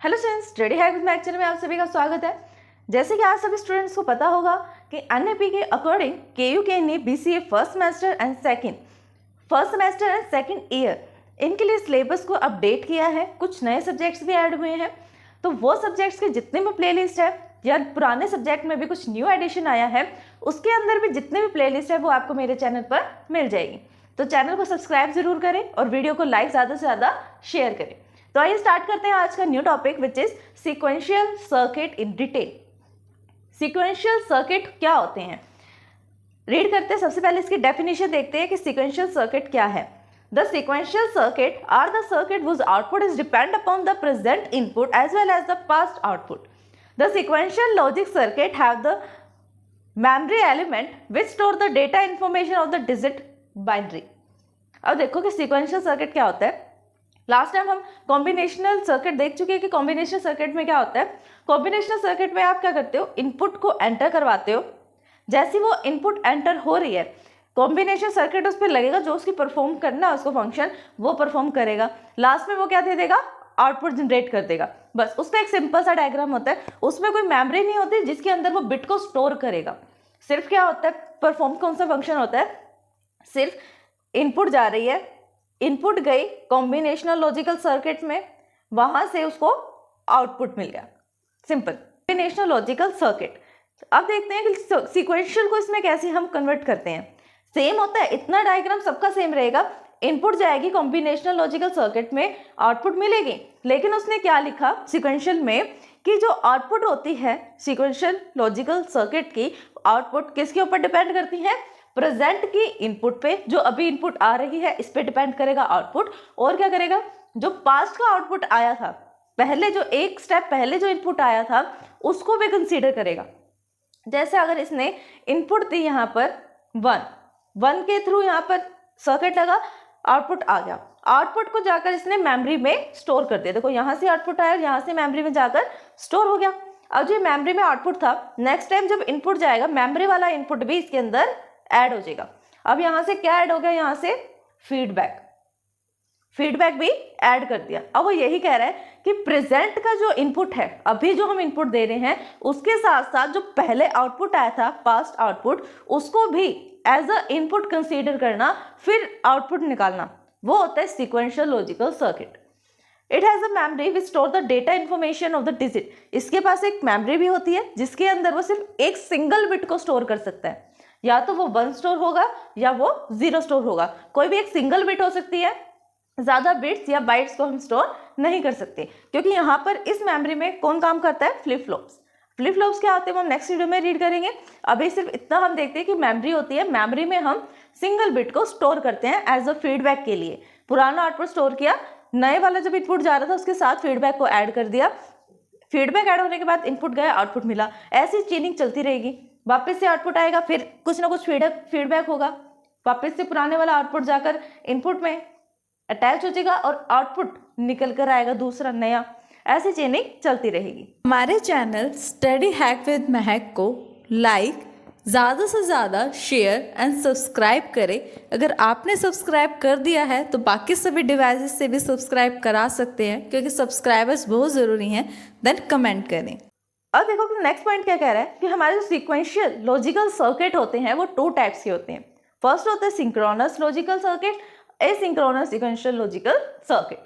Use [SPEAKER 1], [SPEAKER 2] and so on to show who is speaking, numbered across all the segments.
[SPEAKER 1] Hello students, study hack with math channel में आप सभी का स्वागत है। जैसे कि आप सभी स्टूडेंट्स को पता होगा कि एनएपी के अकॉर्डिंग केयूके ने BCA first semester and second year इनके लिए सिलेबस को अपडेट किया है। कुछ नए सब्जेक्ट्स भी ऐड हुए हैं, तो वो सब्जेक्ट्स के जितने भी प्लेलिस्ट है या पुराने सब्जेक्ट में भी कुछ न्यू एडिशन आया है, उसके अंदर भी जितने भी प्लेलिस्ट है वो आपको मेरे चैनल पर मिल जाएगी। तो चैनल को सब्सक्राइब जरूर करें और वीडियो को लाइक ज़्यादा से ज़्यादा शेयर करें। तो आइए स्टार्ट करते हैं आज का new topic which is sequential circuit in detail. Sequential circuit क्या होते हैं, रीड करते हैं। सबसे पहले इसकी डेफिनेशन देखते हैं कि सीक्वेंशियल सर्किट क्या है। The sequential circuit are the circuit whose output is depend upon the present input as well as the past output. The sequential logic circuit have the memory element which store the data information of the digit binary. अब देखो कि sequential circuit क्या होता है। Last time हम combinational circuit देख चुके हैं कि कॉम्बिनेशनल सर्किट में क्या होता है। कॉम्बिनेशनल सर्किट में आप क्या करते हो, इनपुट को एंटर करवाते हो। जैसे वो इनपुट एंटर हो रही है, कॉम्बिनेशन सर्किट उस पर लगेगा, जो उसकी परफॉर्म करना है उसको फंक्शन वो परफॉर्म करेगा। लास्ट में वो क्या दे देगा, आउटपुट जनरेट कर देगा। बस उसका एक सिंपल सा डायग्राम होता है, उसमें कोई मेमोरी नहीं होती जिसके अंदर वो बिट को स्टोर करेगा। सिर्फ क्या होता है, परफॉर्म कौन सा फंक्शन होता है, सिर्फ इनपुट जा रही है, इनपुट गई कॉम्बिनेशनल लॉजिकल सर्किट में, वहां से उसको आउटपुट मिल गया। Simple combinational logical circuit. अब देखते हैं कि सीक्वेंशियल को इसमें कैसे हम कन्वर्ट करते हैं। सेम होता है, इतना डायग्राम सबका सेम रहेगा। इनपुट जाएगी कॉम्बिनेशनल लॉजिकल सर्किट में, आउटपुट मिलेगी। लेकिन उसने क्या लिखा सीक्वेंशियल में कि जो आउटपुट होती है सीक्वेंशियल लॉजिकल सर्किट की, आउटपुट किसके ऊपर डिपेंड करती है, प्रेजेंट की इनपुट पे। जो अभी इनपुट आ रही है इस पे डिपेंड करेगा आउटपुट। और क्या करेगा, जो पास्ट का आउटपुट आया था, पहले जो एक स्टेप पहले जो इनपुट आया था उसको भी कंसीडर करेगा। जैसे अगर इसने इनपुट दी यहाँ पर 1 के थ्रू यहाँ पर सर्किट लगा, आउटपुट आ गया। आउटपुट को जाकर इसने मेमोरी में स्टोर कर दिया। देखो यहाँ से आउटपुट आया, यहाँ से मेमोरी में जाकर स्टोर हो गया। अब जो मेमोरी में आउटपुट था, नेक्स्ट टाइम जब इनपुट जाएगा, मेमोरी वाला इनपुट भी इसके अंदर ऐड हो जाएगा। अब यहां से क्या ऐड हो गया, यहां से फीडबैक भी ऐड कर दिया। अब वो यही कह रहा है कि प्रेजेंट का जो इनपुट है, अभी जो हम इनपुट दे रहे हैं, उसके साथ साथ जो पहले आउटपुट आया था पास्ट आउटपुट, उसको भी एज अ इनपुट कंसीडर करना, फिर आउटपुट निकालना, वो होता है sequential logical circuit. It has a memory which store the data information of the digit. इसके पास एक मेमोरी भी होती है जिसके अंदर वो सिर्फ एक सिंगल बिट को स्टोर कर सकता है। या तो वो 1 स्टोर होगा या वो 0 स्टोर होगा। कोई भी एक सिंगल बिट हो सकती है, ज्यादा बिट्स या बाइट्स को हम स्टोर नहीं कर सकते, क्योंकि यहाँ पर इस मेमोरी में कौन काम करता है, फ्लिप फ्लॉप्स क्या होते हैं वो हम नेक्स्ट वीडियो में रीड करेंगे। अभी सिर्फ इतना हम देखते हैं कि मेमोरी होती है, मेमोरी में हम सिंगल बिट को स्टोर करते हैं एज अ फीडबैक के लिए। पुराना आउटपुट स्टोर किया, नए वाला जब इनपुट जा रहा था उसके साथ फीडबैक को ऐड कर दिया, फीडबैक ऐड होने के बाद इनपुट गया, आउटपुट मिला, ऐसी चेनिंग चलती रहेगी। वापस से आउटपुट आएगा, फिर कुछ ना कुछ फीडबैक होगा, वापस से पुराने वाला आउटपुट जाकर इनपुट में अटैच हो जाएगा और आउटपुट निकल कर आएगा दूसरा नया। ऐसी चेनिंग चलती रहेगी। हमारे चैनल स्टडी हैक विद महक को लाइक, ज़्यादा से ज़्यादा शेयर एंड सब्सक्राइब करें। अगर आपने सब्सक्राइब कर दिया है तो बाकी सभी डिवाइसेस से भी सब्सक्राइब करा सकते हैं, क्योंकि सब्सक्राइबर्स बहुत ज़रूरी हैं। देन कमेंट करें। अब देखो कि नेक्स्ट पॉइंट क्या कह रहा है कि हमारे जो सीक्वेंशियल लॉजिकल सर्किट होते हैं वो 2 टाइप्स के होते हैं। फर्स्ट होता है synchronous logical circuit, asynchronous sequential logical circuit.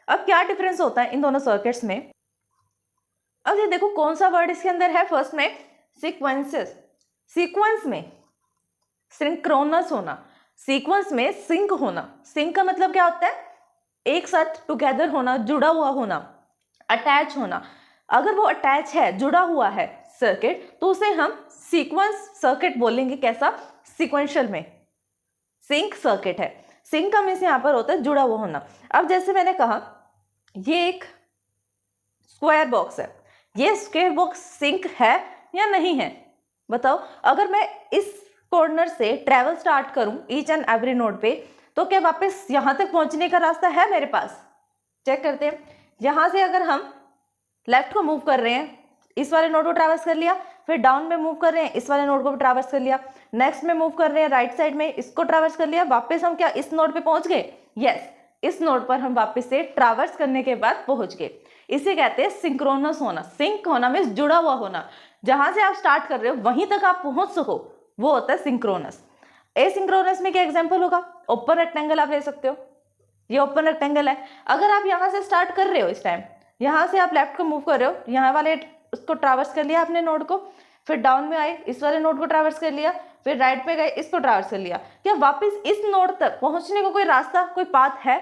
[SPEAKER 1] अब क्या डिफरेंस होता है इन दोनों सर्किट्स में। अब ये देखो कौन सा वर्ड इसके अंदर है, फर्स्ट में सीक्वेंसेस। सीक्वेंस में सिंक्रोनस होना, सीक्वेंस में सिंक होना। सिंक का मतलब क्या होता है, एक साथ टुगेदर होना, जुड़ा हुआ होना, अटैच होना। अगर वो अटैच है, जुड़ा हुआ है सर्किट, तो उसे हम सीक्वेंस सर्किट बोलेंगे। कैसा, सीक्वेंशियल में सिंक सर्किट है। सिंक का मीन्स यहाँ पर होता है जुड़ा हुआ होना। अब जैसे मैंने कहा ये एक स्क्वायर बॉक्स है, ये स्क्वायर बॉक्स सिंक है या नहीं है, बताओ। अगर मैं इस कॉर्नर से ट्रेवल स्टार्ट करूं ईच एंड एवरी नोड पे, तो क्या वापस यहाँ तक पहुंचने का रास्ता है मेरे पास। चेक करते हैं, यहाँ से अगर हम लेफ्ट को मूव कर रहे हैं, इस वाले नोड को ट्रैवर्स कर लिया, फिर डाउन में मूव कर रहे हैं, इस वाले नोड को भी ट्रैवर्स कर लिया, नेक्स्ट में मूव कर रहे हैं राइट साइड में, इसको ट्रैवर्स कर लिया, वापस हम क्या इस नोड पे पहुंच गए। यस, इस नोड पर हम वापस से ट्रैवर्स करने के बाद पहुंच गए। इसे कहते हैं सिंक्रोनस होना। सिंक होना मीन्स जुड़ा हुआ होना, जहां से आप स्टार्ट कर रहे हो वहीं तक आप पहुंच सको, वो होता है सिंक्रोनस। एसिंक्रोनस में क्या एग्जांपल होगा? ओपन रेक्टेंगल आप ले सकते हो, ये ओपन रेक्टेंगल है। अगर आप यहाँ से स्टार्ट कर रहे हो, इस टाइम यहाँ से आप लेफ्ट को मूव कर रहे हो, यहाँ वाले उसको ट्रैवर्स कर लिया आपने नोड को, फिर डाउन में आए इस वाले नोड को ट्रैवर्स कर लिया, फिर राइट पे गए इसको ट्रैवर्स कर लिया। क्या वापस इस नोड तक पहुंचने को कोई रास्ता, कोई पाथ है?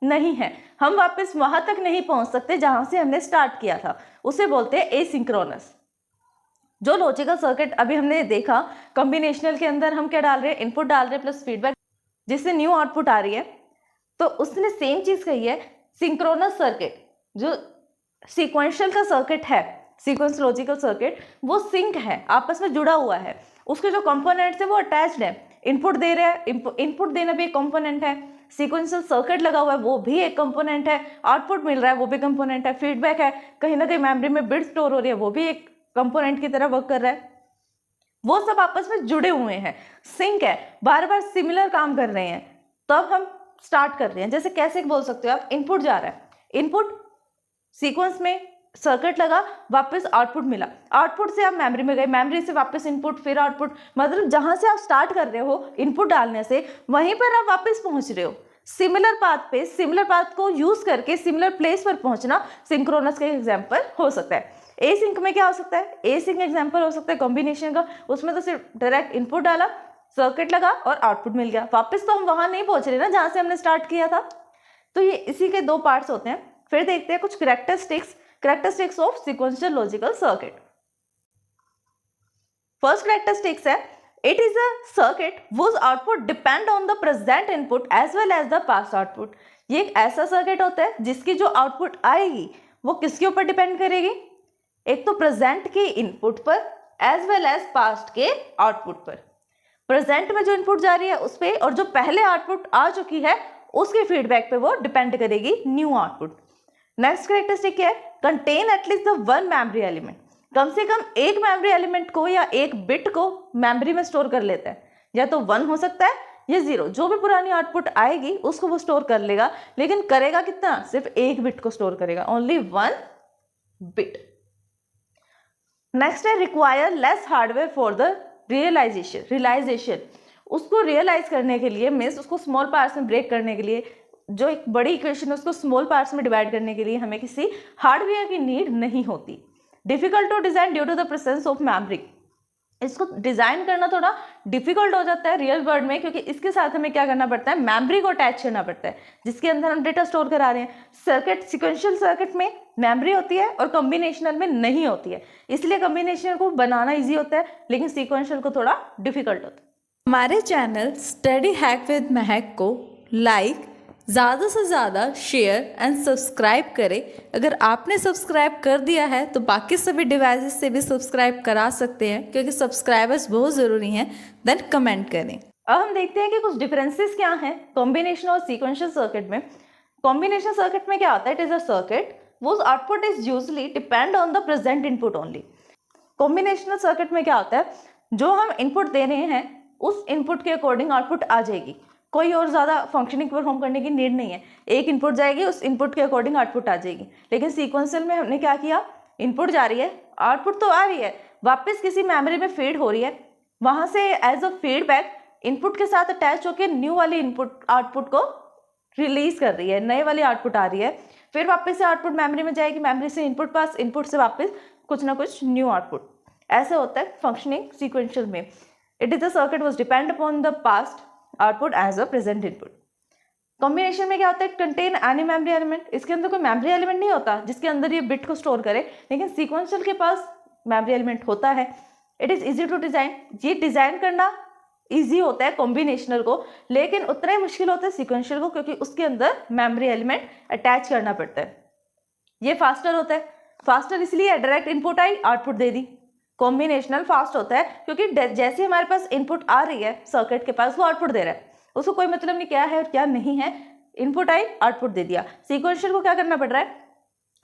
[SPEAKER 1] नहीं है। हम वापस वहां तक नहीं पहुंच सकते जहां से हमने स्टार्ट किया था, उसे बोलते हैं एसिंक्रोनस। जो लॉजिकल सर्किट अभी हमने देखा, कॉम्बिनेशनल के अंदर हम क्या डाल रहे हैं? इनपुट डाल रहे हैं प्लस फीडबैक, जिससे न्यू आउटपुट आ रही है। तो उसने सेम चीज कही है। सिंक्रोनस सर्किट जो सीक्वेंशियल का सर्किट है, सीक्वेंस लॉजिकल सर्किट, वो सिंक है, आपस में जुड़ा हुआ है। उसके जो कंपोनेंट्स है वो अटैच्ड है। इनपुट दे रहे हैं, इनपुट देना भी एक कंपोनेंट है। सीक्वेंशियल सर्किट लगा हुआ है, वो भी एक कंपोनेंट है। आउटपुट मिल रहा है, वो भी कंपोनेंट है। फीडबैक है, कहीं ना कहीं मेमोरी में बिट स्टोर हो रही है, वो भी एक कंपोनेंट की तरह वर्क कर रहा है। वो सब आपस में जुड़े हुए हैं, सिंक है, बार बार सिमिलर काम कर रहे हैं, तब हम स्टार्ट कर रहे हैं। जैसे कैसे बोल सकते हो आप? इनपुट जा रहा है, इनपुट सीक्वेंस में सर्किट लगा, वापस आउटपुट मिला, आउटपुट से आप मेमोरी में गए, मेमोरी से वापस इनपुट, फिर आउटपुट। मतलब जहां से आप स्टार्ट कर रहे हो इनपुट डालने से, वहीं पर आप वापस पहुंच रहे हो सिमिलर पाथ पे। सिमिलर पाथ को यूज करके सिमिलर प्लेस पर पहुंचना सिंक्रोनस का एग्जाम्पल हो सकता है। ए सिंक में क्या हो सकता है? ए सिंक एग्जाम्पल हो सकता है कॉम्बिनेशन का। उसमें तो सिर्फ डायरेक्ट इनपुट डाला, सर्किट लगा और आउटपुट मिल गया। वापस तो हम वहां नहीं पहुंच रहे ना जहां से हमने स्टार्ट किया था। तो ये इसी के दो पार्ट्स होते हैं। फिर देखते हैं कुछ characteristics of sequential logical circuit. First characteristics है, it is a circuit whose output depend on the present input as well as the past output. ये एक ऐसा सर्किट होता है जिसकी जो आउटपुट आएगी वो किसके ऊपर डिपेंड करेगी? एक तो प्रेजेंट के इनपुट पर एज वेल एज पास्ट के आउटपुट पर। प्रेजेंट में जो इनपुट जा रही है उस पर, और जो पहले आउटपुट आ चुकी है उसके फीडबैक पे वो डिपेंड करेगी न्यू आउटपुट। नेक्स्ट कैरेक्टरिस्टिक क्या है? Contain at least the one memory element. कम से कम एक मेमोरी एलिमेंट को या एक बिट को मेमोरी में स्टोर कर लेता है। या तो 1 हो सकता है या 0, जो भी पुरानी आउटपुट आएगी उसको वो स्टोर कर लेगा, लेकिन करेगा कितना? सिर्फ एक बिट को स्टोर करेगा, ओनली 1 बिट। नेक्स्ट है, require less hardware for the realization. उसको रियलाइज करने के लिए, मीन्स उसको स्मॉल पार्ट्स में ब्रेक करने के लिए, जो एक बड़ी इक्वेशन है उसको स्मॉल पार्ट्स में डिवाइड करने के लिए हमें किसी हार्डवेयर की नीड नहीं होती। Difficult to design due to the presence of memory. इसको डिजाइन करना थोड़ा डिफिकल्ट हो जाता है रियल वर्ल्ड में, क्योंकि इसके साथ हमें क्या करना पड़ता है? मेमोरी को अटैच करना पड़ता है, जिसके अंदर हम डेटा स्टोर करा रहे हैं। सर्किट, सिक्वेंशियल सर्किट में मेमोरी होती है और कॉम्बिनेशनल में नहीं होती है, इसलिए कॉम्बिनेशन को बनाना ईजी होता है, लेकिन सिक्वेंशियल को थोड़ा डिफिकल्ट होता है। हमारे चैनल स्टडी हैक विद महक को लाइक, ज़्यादा से ज़्यादा शेयर एंड सब्सक्राइब करें। अगर आपने सब्सक्राइब कर दिया है तो बाकी सभी डिवाइसेस से भी सब्सक्राइब करा सकते हैं, क्योंकि सब्सक्राइबर्स बहुत ज़रूरी हैं। देन कमेंट करें। अब हम देखते हैं कि कुछ डिफरेंसेस क्या हैं कॉम्बिनेशन और सीक्वेंशियल सर्किट में। कॉम्बिनेशन सर्किट में क्या होता है? It is a circuit whose output is usually depend on the present input only. Combinational circuit में क्या होता है? जो हम इनपुट दे रहे हैं उस इनपुट के अकॉर्डिंग आउटपुट आ जाएगी, कोई और ज़्यादा फंक्शनिंग परफॉर्म करने की नीड नहीं है। एक इनपुट जाएगी, उस इनपुट के अकॉर्डिंग आउटपुट आ जाएगी। लेकिन सीक्वेंशियल में हमने क्या किया? इनपुट जा रही है, आउटपुट तो आ रही है, वापस किसी मेमोरी में फीड हो रही है, वहाँ से एज अ फीडबैक इनपुट के साथ अटैच होकर न्यू वाली इनपुट आउटपुट को रिलीज कर रही है, नए वाली आउटपुट आ रही है। फिर वापस से आउटपुट मेमोरी में जाएगी, मेमोरी से इनपुट पास, इनपुट से वापस कुछ ना कुछ न्यू आउटपुट। ऐसे होता है फंक्शनिंग सीक्वेंशियल में। It is the circuit was depend upon the past output as a present input. Combination में क्या होता है? Contain any memory element. इसके अंदर कोई मेमोरी एलिमेंट नहीं होता जिसके अंदर ये बिट को स्टोर करे, लेकिन सीक्वेंशियल के पास मेमोरी एलिमेंट होता है। It is easy to design. ये डिजाइन करना इजी होता है कॉम्बिनेशनल को, लेकिन उतना ही मुश्किल होता है सीक्वेंशियल को, क्योंकि उसके अंदर मेमोरी एलिमेंट अटैच करना पड़ता है। ये फास्टर होता है। फास्टर इसलिए डायरेक्ट इनपुट आई, आउटपुट दे दी। कॉम्बिनेशनल फास्ट होता है क्योंकि जैसे हमारे पास इनपुट आ रही है सर्किट के पास, वो आउटपुट दे रहा है, उसको कोई मतलब नहीं क्या है और क्या नहीं है। इनपुट आई, आउटपुट दे दिया। सीक्वेंशियल को क्या करना पड़ रहा है?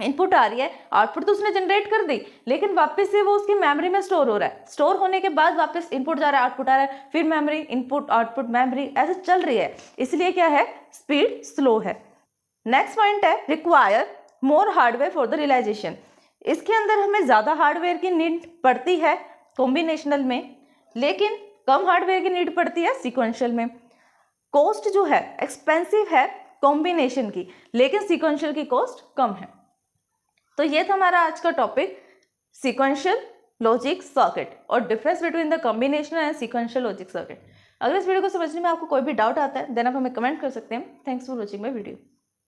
[SPEAKER 1] इनपुट आ रही है, आउटपुट तो उसने जनरेट कर दी, लेकिन वापस से वो उसकी मेमोरी में स्टोर हो रहा है। स्टोर होने के बाद वापस इनपुट जा रहा है, आउटपुट आ रहा है, फिर मेमोरी, इनपुट, आउटपुट, मेमोरी, ऐसे चल रही है। इसलिए क्या है? स्पीड स्लो है। नेक्स्ट पॉइंट है require more hardware for the realization. इसके अंदर हमें ज़्यादा हार्डवेयर की नीड पड़ती है कॉम्बिनेशनल में, लेकिन कम हार्डवेयर की नीड पड़ती है सीक्वेंशियल में। कॉस्ट जो है एक्सपेंसिव है कॉम्बिनेशन की, लेकिन सीक्वेंशियल की कॉस्ट कम है। तो ये था हमारा आज का टॉपिक, सीक्वेंशियल लॉजिक सर्किट और difference between the combinational and sequential logic circuit. अगर इस वीडियो को समझने में आपको कोई भी डाउट आता है देन आप हमें कमेंट कर सकते हैं। Thanks for watching my video.